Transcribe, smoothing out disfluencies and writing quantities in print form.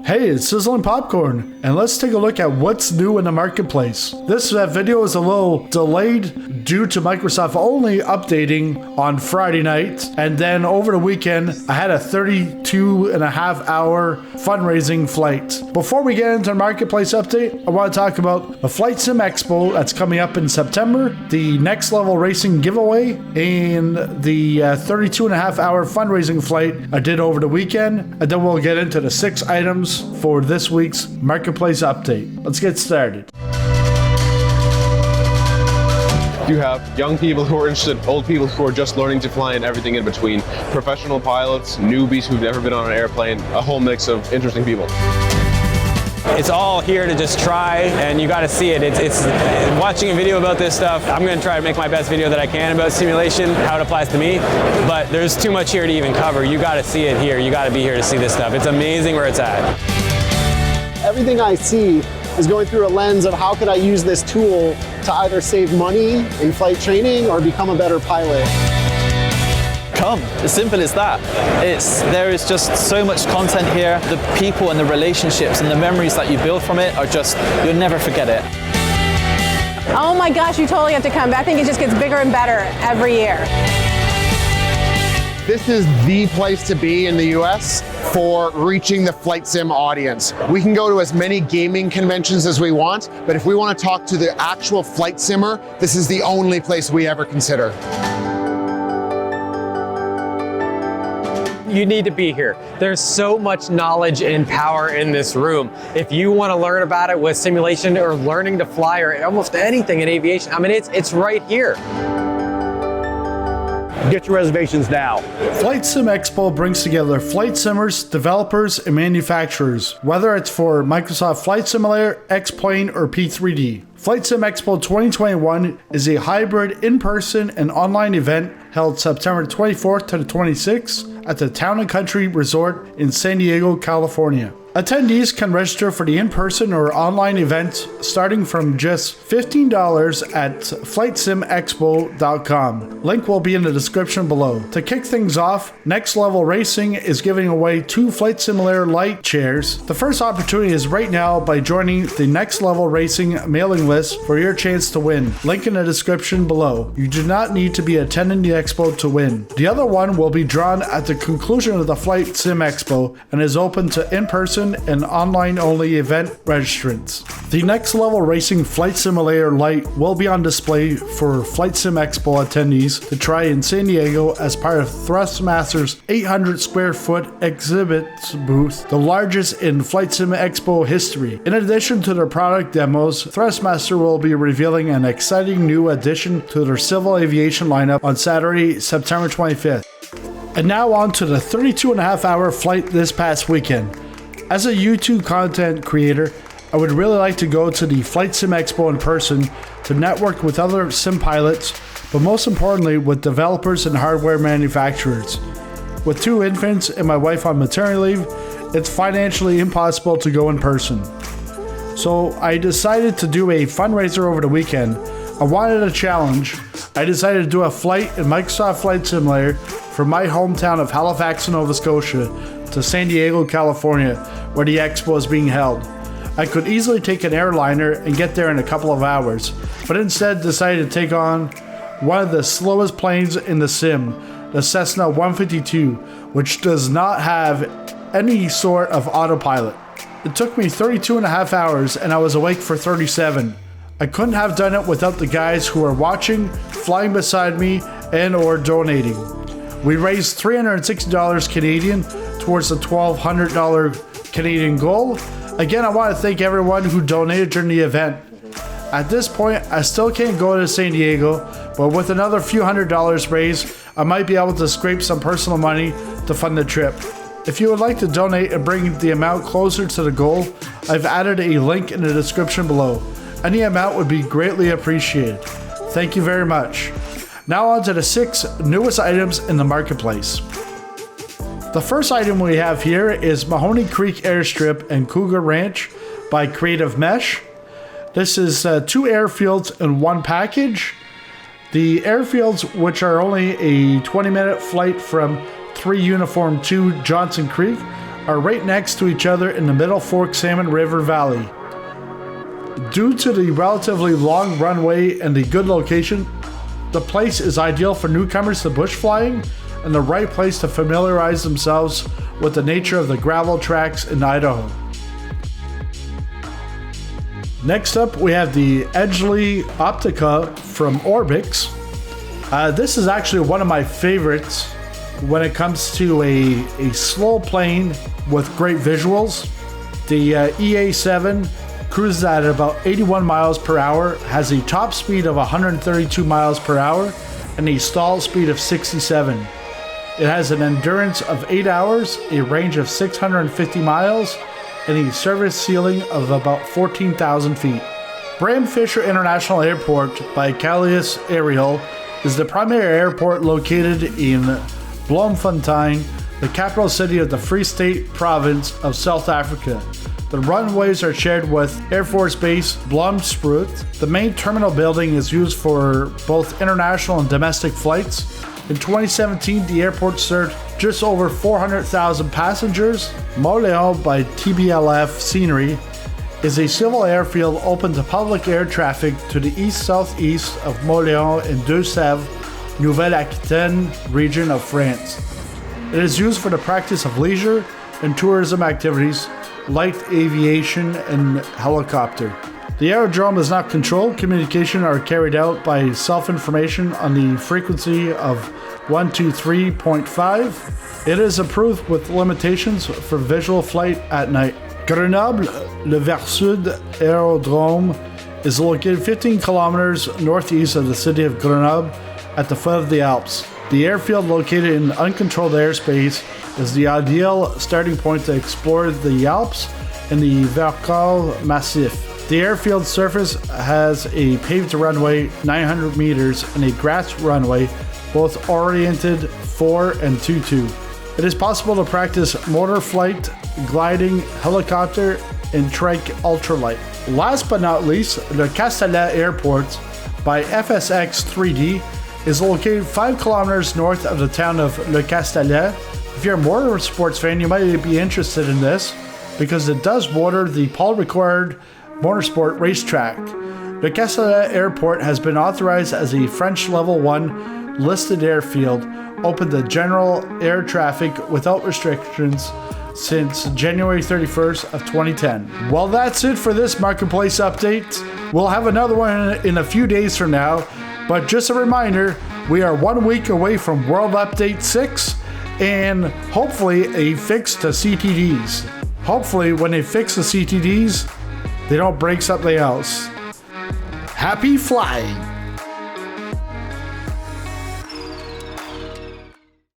Hey, it's Sizzling Popcorn, and let's take a look at what's new in the marketplace. This video is a little delayed due to Microsoft only updating on Friday night, and then over the weekend, I had a 32.5-hour fundraising flight. Before we get into the marketplace update, I want to talk about the Flight Sim Expo that's coming up in September, the Next Level Racing giveaway, and the 32.5-hour fundraising flight I did over the weekend, and then we'll get into the 6 items for this week's marketplace update. Let's get started. You have young people who are interested, old people who are just learning to fly, and everything in between. Professional pilots, newbies who've never been on an airplane, a whole mix of interesting people. It's all here to just try, and you got to see it. It's watching a video about this stuff. I'm going to try to make my best video that I can about simulation, how it applies to me, but there's too much here to even cover. You got to see it here. You got to be here to see this stuff. It's amazing where it's at. Everything I see is going through a lens of how could I use this tool to either save money in flight training or become a better pilot. Come, as simple as that. There is just so much content here. The people and the relationships and the memories that you build from it are just, you'll never forget it. Oh my gosh, you totally have to come. I think it just gets bigger and better every year. This is the place to be in the US for reaching the flight sim audience. We can go to as many gaming conventions as we want, but if we want to talk to the actual flight simmer, this is the only place we ever consider. You need to be here. There's so much knowledge and power in this room. If you want to learn about it with simulation or learning to fly or almost anything in aviation, I mean, it's right here. Get your reservations now. Flight Sim Expo brings together flight simmers, developers, and manufacturers, whether it's for Microsoft Flight Simulator, X-Plane, or P3D. Flight Sim Expo 2021 is a hybrid in-person and online event held September 24th to the 26th at the Town & Country Resort in San Diego, California. Attendees can register for the in-person or online event starting from just $15 at flightsimexpo.com. Link will be in the description below. To kick things off, Next Level Racing is giving away 2 Flight Simulator Lite chairs. The first opportunity is right now by joining the Next Level Racing mailing list for your chance to win. Link in the description below. You do not need to be attending the expo to win. The other one will be drawn at the conclusion of the Flight Sim Expo and is open to in-person and online-only event registrants. The Next Level Racing Flight Simulator Lite will be on display for Flight Sim Expo attendees to try in San Diego as part of Thrustmaster's 800 square foot exhibit booth, the largest in Flight Sim Expo history. In addition to their product demos, Thrustmaster will be revealing an exciting new addition to their civil aviation lineup on Saturday, September 25th. And now on to the 32.5-hour flight this past weekend. As a YouTube content creator, I would really like to go to the Flight Sim Expo in person to network with other sim pilots, but most importantly with developers and hardware manufacturers. With 2 infants and my wife on maternity leave, it's financially impossible to go in person. So I decided to do a fundraiser over the weekend. I wanted a challenge. I decided to do a flight in Microsoft Flight Simulator from my hometown of Halifax, Nova Scotia to San Diego, California, where the expo is being held. I could easily take an airliner and get there in a couple of hours, but instead decided to take on one of the slowest planes in the sim, the Cessna 152, which does not have any sort of autopilot. It took me 32.5 hours and I was awake for 37. I couldn't have done it without the guys who were watching, flying beside me, and or donating. We raised $360 Canadian towards the $1,200 Canadian goal. Again, I want to thank everyone who donated during the event. At this point, I still can't go to San Diego, but with another few $100s raised, I might be able to scrape some personal money to fund the trip. If you would like to donate and bring the amount closer to the goal, I've added a link in the description below. Any amount would be greatly appreciated. Thank you very much. Now on to the 6 newest items in the marketplace. The first item we have here is Mahoney Creek Airstrip and Cougar Ranch by Creative Mesh. This is 2 airfields in one package. The airfields, which are only a 20-minute flight from 3 Uniform 2 Johnson Creek, are right next to each other in the Middle Fork Salmon River Valley. Due to the relatively long runway and the good location, the place is ideal for newcomers to bush flying and the right place to familiarize themselves with the nature of the gravel tracks in Idaho. Next up, we have the Edgeley Optica from Orbix. This is actually one of my favorites when it comes to a slow plane with great visuals. The EA7 cruises at about 81 miles per hour, has a top speed of 132 miles per hour, and a stall speed of 67. It has an endurance of 8 hours, a range of 650 miles, and a service ceiling of about 14,000 feet. Bram Fisher International Airport by Calais Aerial is the primary airport located in Bloemfontein, the capital city of the Free State province of South Africa. The runways are shared with Air Force Base Blomsprout. The main terminal building is used for both international and domestic flights. In 2017, the airport served just over 400,000 passengers. Montléon by TBLF Scenery is a civil airfield open to public air traffic to the east-southeast of Montléon in Deux-Sèvres, Nouvelle-Aquitaine region of France. It is used for the practice of leisure and tourism activities, light aviation, and helicopter. The aerodrome is not controlled. Communication are carried out by self-information on the frequency of 123.5. It is approved with limitations for visual flight at night. Grenoble, le Vers-Sud Aerodrome is located 15 kilometers northeast of the city of Grenoble at the foot of the Alps. The airfield located in uncontrolled airspace is the ideal starting point to explore the Alps and the Vercors Massif. The airfield surface has a paved runway 900 meters and a grass runway, both oriented 4 and 2-2. It is possible to practice motor flight, gliding, helicopter, and trike ultralight. Last but not least, Le Castellet Airport by FSX 3D is located 5 kilometers north of the town of Le Castellet. If you're a motorsports fan, you might be interested in this because it does border the Paul Ricard Motorsport racetrack. Le Castellet Airport has been authorized as a French Level 1 listed airfield, open to general air traffic without restrictions since January 31st of 2010. Well, that's it for this marketplace update. We'll have another one in a few days from now, but just a reminder, we are 1 week away from World Update 6 and hopefully a fix to CTDs. Hopefully when they fix the CTDs, they don't break something else. Happy flying!